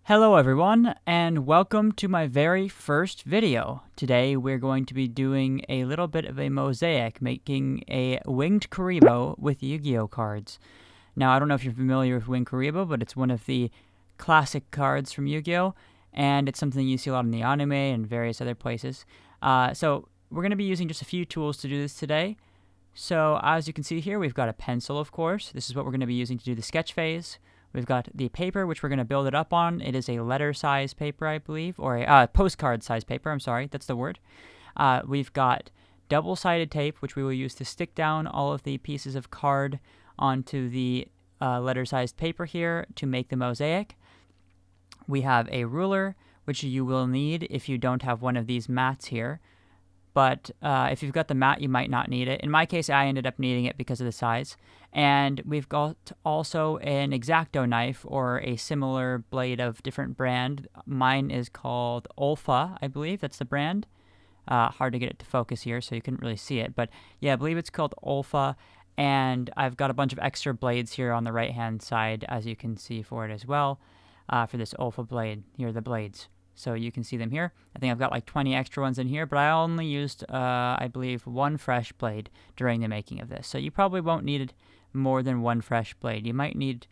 Hello everyone, and welcome to my very first video. Today we're going to be doing a little bit of a mosaic, making a winged Kuriboh with Yu-Gi-Oh cards. Now I don't know if you're familiar with winged Kuriboh, but it's one of the classic cards from Yu-Gi-Oh, and it's something you see a lot in the anime and various other places. So we're going to be using just a few tools to do this today. So as you can see here, we've got a pencil, of course. This is what we're going to be using to do the sketch phase. We've got the paper, which we're going to build it up on. It is a letter size paper, I believe, or a postcard size paper. I'm sorry, that's the word. We've got double-sided tape, which we will use to stick down all of the pieces of card onto the letter-sized paper here to make the mosaic. We have a ruler, which you will need if you don't have one of these mats here. But if you've got the mat, you might not need it. In my case, I ended up needing it because of the size. And we've got also an X-Acto knife, or a similar blade of different brand. Mine is called Olfa, I believe. That's the brand. Hard to get it to focus here, so you couldn't really see it. But yeah, I believe it's called Olfa. And I've got a bunch of extra blades here on the right-hand side, as you can see for it as well, for this Olfa blade. Here are the blades. So you can see them here. I think I've got like 20 extra ones in here, but I only used, I believe, one fresh blade during the making of this. So you probably won't need more than one fresh blade. You might need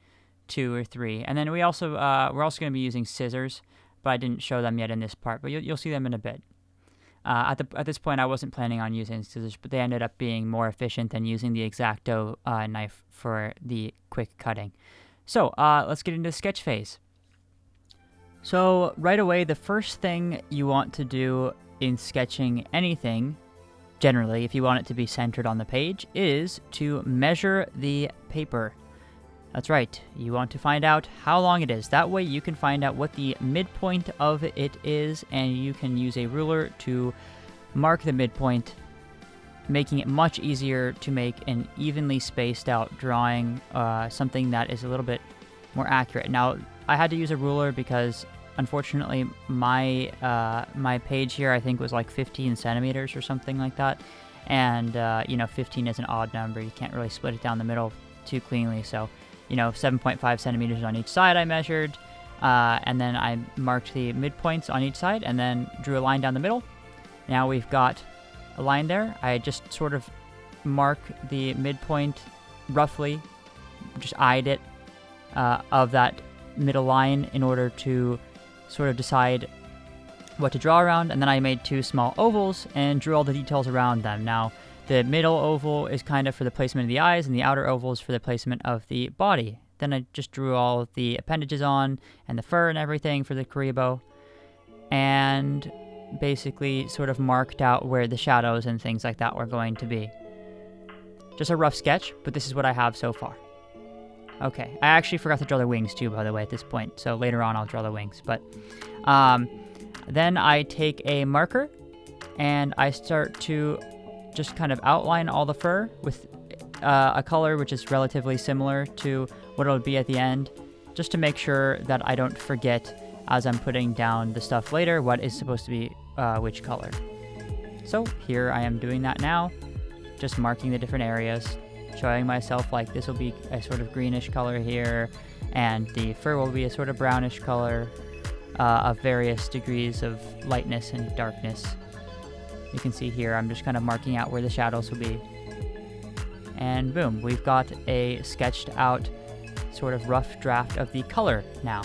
2 or 3. And then we're also going to be using scissors, but I didn't show them yet in this part, but you'll see them in a bit. At this point, I wasn't planning on using scissors, but they ended up being more efficient than using the X-Acto knife for the quick cutting. So let's get into the sketch phase. So right away, the first thing you want to do in sketching anything, generally, if you want it to be centered on the page, is to measure the paper. That's right, you want to find out how long it is. That way you can find out what the midpoint of it is, and you can use a ruler to mark the midpoint, making it much easier to make an evenly spaced out drawing, something that is a little bit more accurate. Now, I had to use a ruler because, unfortunately, my page here, I think, was like 15 centimeters or something like that. And, 15 is an odd number. You can't really split it down the middle too cleanly. So, 7.5 centimeters on each side I measured. And then I marked the midpoints on each side and then drew a line down the middle. Now we've got a line there. I just sort of mark the midpoint roughly, just eyed it, of that middle line in order to sort of decide what to draw around. And then I made 2 small ovals and drew all the details around them. Now the middle oval is kind of for the placement of the eyes, and the outer oval is for the placement of the body. Then I just drew all of the appendages on and the fur and everything for the Kuriboh, and basically sort of marked out where the shadows and things like that were going to be. Just a rough sketch, but this is what I have so far. Okay, I actually forgot to draw the wings too, by the way, at this point, so later on I'll draw the wings. But then I take a marker and I start to just kind of outline all the fur with a color which is relatively similar to what it'll be at the end, just to make sure that I don't forget as I'm putting down the stuff later what is supposed to be which color. So here I am doing that now, just marking the different areas, showing myself like this will be a sort of greenish color here, and the fur will be a sort of brownish color of various degrees of lightness and darkness. You can see here I'm just kind of marking out where the shadows will be. And boom, we've got a sketched out sort of rough draft of the color now.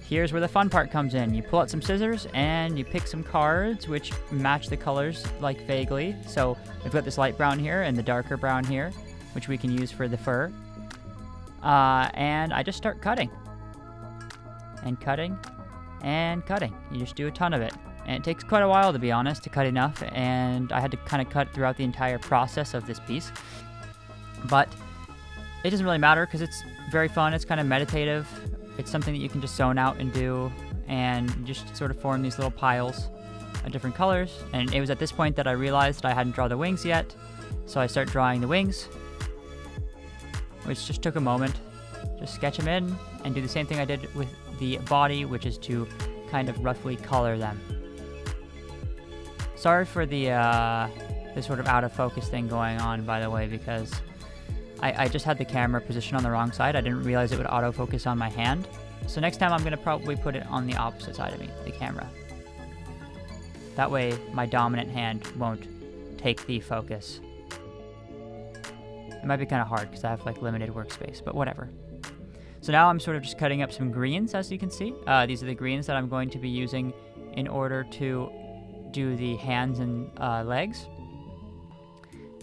Here's where the fun part comes in. You pull out some scissors and you pick some cards which match the colors like vaguely. So we've got this light brown here and the darker brown here, which we can use for the fur. And I just start cutting. And cutting. And cutting. You just do a ton of it. And it takes quite a while, to be honest, to cut enough. And I had to kind of cut throughout the entire process of this piece. But it doesn't really matter because it's very fun. It's kind of meditative. It's something that you can just zone out and do, and just sort of form these little piles of different colors. And it was at this point that I realized that I hadn't drawn the wings yet, so I start drawing the wings, which just took a moment. Just sketch them in and do the same thing I did with the body, which is to kind of roughly color them. Sorry for the sort of out of focus thing going on, by the way, because I just had the camera positioned on the wrong side. I didn't realize it would autofocus on my hand. So next time I'm going to probably put it on the opposite side of me, the camera. That way my dominant hand won't take the focus. It might be kind of hard because I have like limited workspace, but whatever. So now I'm sort of just cutting up some greens, as you can see. These are the greens that I'm going to be using in order to do the hands and legs.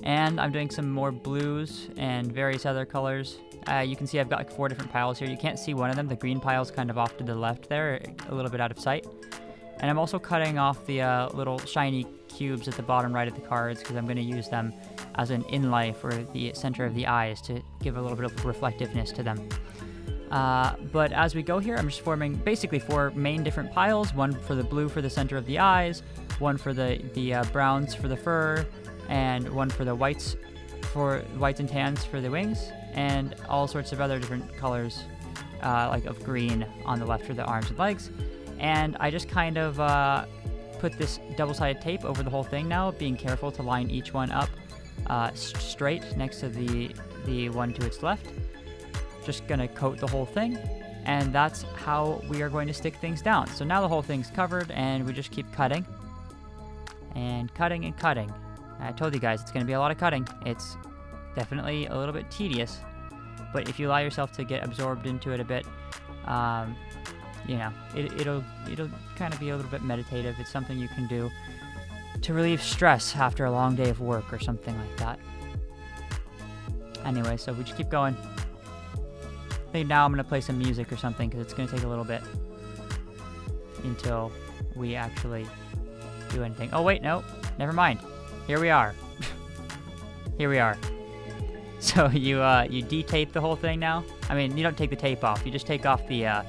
And I'm doing some more blues and various other colors. You can see I've got like 4 different piles here. You can't see one of them. The green pile's kind of off to the left there, a little bit out of sight. And I'm also cutting off the little shiny cubes at the bottom right of the cards because I'm going to use them as an inlay for the center of the eyes to give a little bit of reflectiveness to them. But as we go here, I'm just forming basically 4 main different piles. One for the blue for the center of the eyes, one for the browns for the fur, and one for the whites and tans for the wings, and all sorts of other different colors, like of green on the left for the arms and legs. And I just kind of put this double-sided tape over the whole thing now, being careful to line each one up straight next to the one to its left. Just gonna coat the whole thing, and that's how we are going to stick things down. So now the whole thing's covered, and we just keep cutting and cutting and cutting. I told you guys it's gonna be a lot of cutting. It's definitely a little bit tedious, but if you allow yourself to get absorbed into it a bit, you know, it'll kind of be a little bit meditative. It's something you can do to relieve stress after a long day of work or something like that. Anyway, so we just keep going. I think now I'm going to play some music or something because it's going to take a little bit until we actually do anything. Oh, wait, no, never mind. Here we are. Here we are. So you de-tape the whole thing now. I mean, you don't take the tape off. You just take off the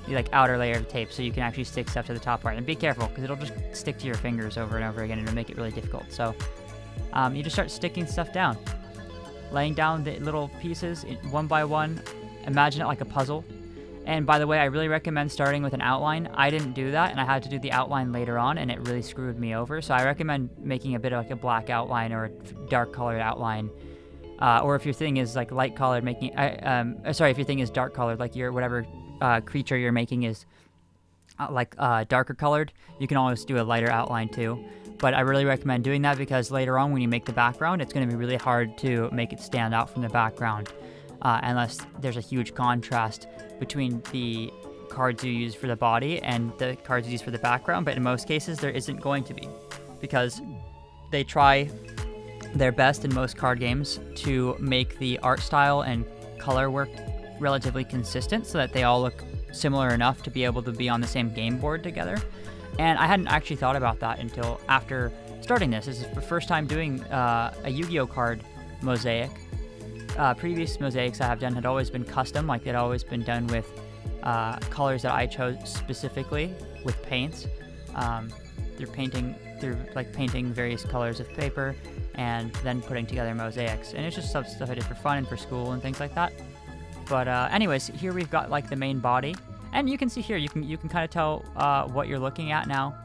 like outer layer of tape so you can actually stick stuff to the top part. And be careful because it'll just stick to your fingers over and over again and it'll make it really difficult. So you just start sticking stuff down. Laying down the little pieces one by one. Imagine it like a puzzle. And by the way, I really recommend starting with an outline. I didn't do that, and I had to do the outline later on, and it really screwed me over. So I recommend making a bit of like a black outline or a dark colored outline. Or if your thing is like light colored, if your thing is dark colored, like your whatever creature you're making is darker colored, you can always do a lighter outline too. But I really recommend doing that because later on when you make the background, it's going to be really hard to make it stand out from the background. Unless there's a huge contrast between the cards you use for the body and the cards you use for the background, but in most cases there isn't going to be, because they try their best in most card games to make the art style and color work relatively consistent so that they all look similar enough to be able to be on the same game board together. And I hadn't actually thought about that until after starting this. This is the first time doing a Yu-Gi-Oh card mosaic. Previous mosaics I have done had always been custom, like they'd always been done with colors that I chose specifically with paints. Through painting various colors of paper and then putting together mosaics. And it's just stuff I did for fun and for school and things like that. But anyways, here we've got like the main body, and you can see here you can kind of tell what you're looking at now.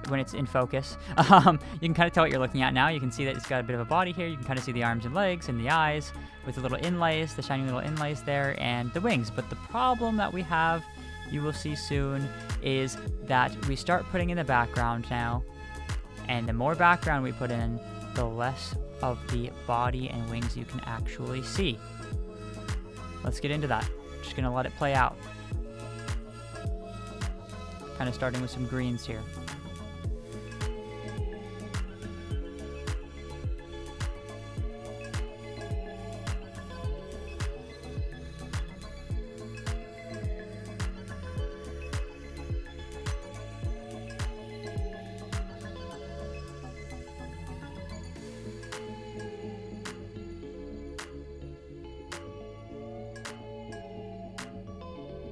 When it's in focus, you can kind of tell what you're looking at now. You can see that it's got a bit of a body here. You can kind of see the arms and legs and the eyes with the little inlays, the shiny little inlays there, and the wings. But the problem that we have, you will see soon, is that we start putting in the background now, and the more background we put in, the less of the body and wings you can actually see. Let's get into that. Just gonna let it play out. Kind of starting with some greens here.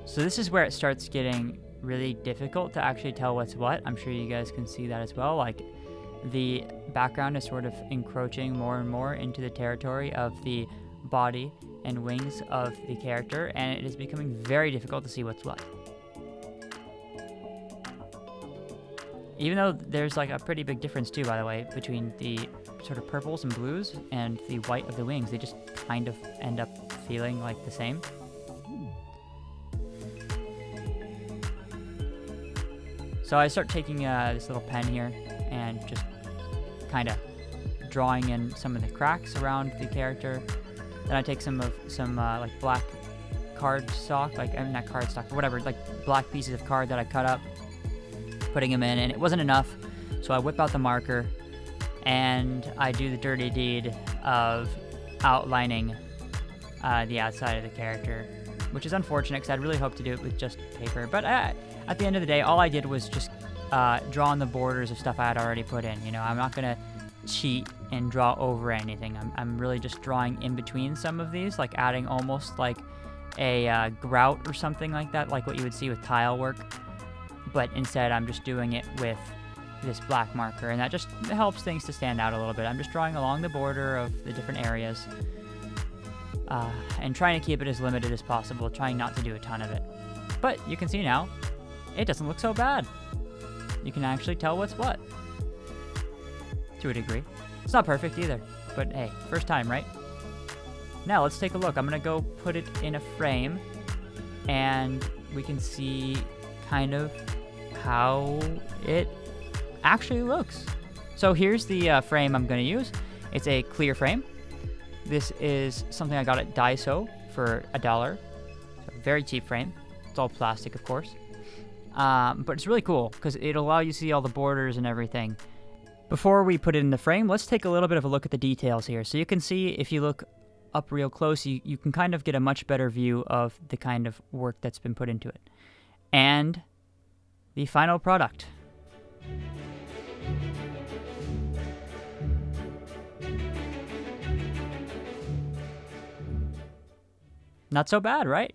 So this is where it starts getting really difficult to actually tell what's what. I'm sure you guys can see that as well. Like the background is sort of encroaching more and more into the territory of the body and wings of the character, and it is becoming very difficult to see what's what. Even though there's like a pretty big difference too, by the way, between the sort of purples and blues and the white of the wings. They just kind of end up feeling like the same. So I start taking this little pen here and just kind of drawing in some of the cracks around the character. Then I take some like black cardstock, like I mean not cardstock, but whatever, like black pieces of card that I cut up, putting them in, and it wasn't enough. So I whip out the marker and I do the dirty deed of outlining the outside of the character, which is unfortunate because I'd really hoped to do it with just paper. But at the end of the day, all I did was just draw on the borders of stuff I had already put in. You know, I'm not gonna cheat and draw over anything. I'm really just drawing in between some of these, like adding almost like a grout or something like that, like what you would see with tile work. But instead, I'm just doing it with this black marker, and that just helps things to stand out a little bit. I'm just drawing along the border of the different areas and trying to keep it as limited as possible, trying not to do a ton of it. But you can see now, it doesn't look so bad. You can actually tell what's what, to a degree. It's not perfect either, but hey, first time, right? Now let's take a look. I'm gonna go put it in a frame, and we can see kind of how it actually looks. So here's the frame I'm gonna use. It's a clear frame. This is something I got at Daiso for $1. So very cheap frame. It's all plastic, of course. But it's really cool because it'll allow you to see all the borders and everything. Before we put it in the frame, let's take a little bit of a look at the details here. So you can see, if you look up real close, you can kind of get a much better view of the kind of work that's been put into it. And the final product. Not so bad, right?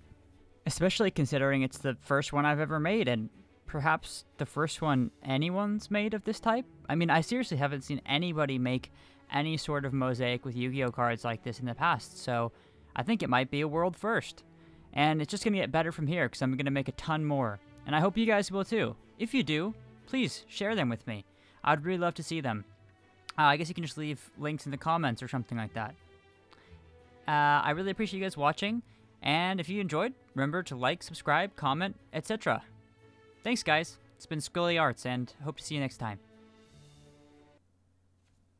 Especially considering it's the first one I've ever made, and perhaps the first one anyone's made of this type. I mean, I seriously haven't seen anybody make any sort of mosaic with Yu-Gi-Oh cards like this in the past, so I think it might be a world first. And it's just going to get better from here because I'm going to make a ton more. And I hope you guys will too. If you do, please share them with me. I'd really love to see them. I guess you can just leave links in the comments or something like that. I really appreciate you guys watching. And if you enjoyed, remember to like, subscribe, comment, etc. Thanks, guys. It's been Scully Arts, and hope to see you next time.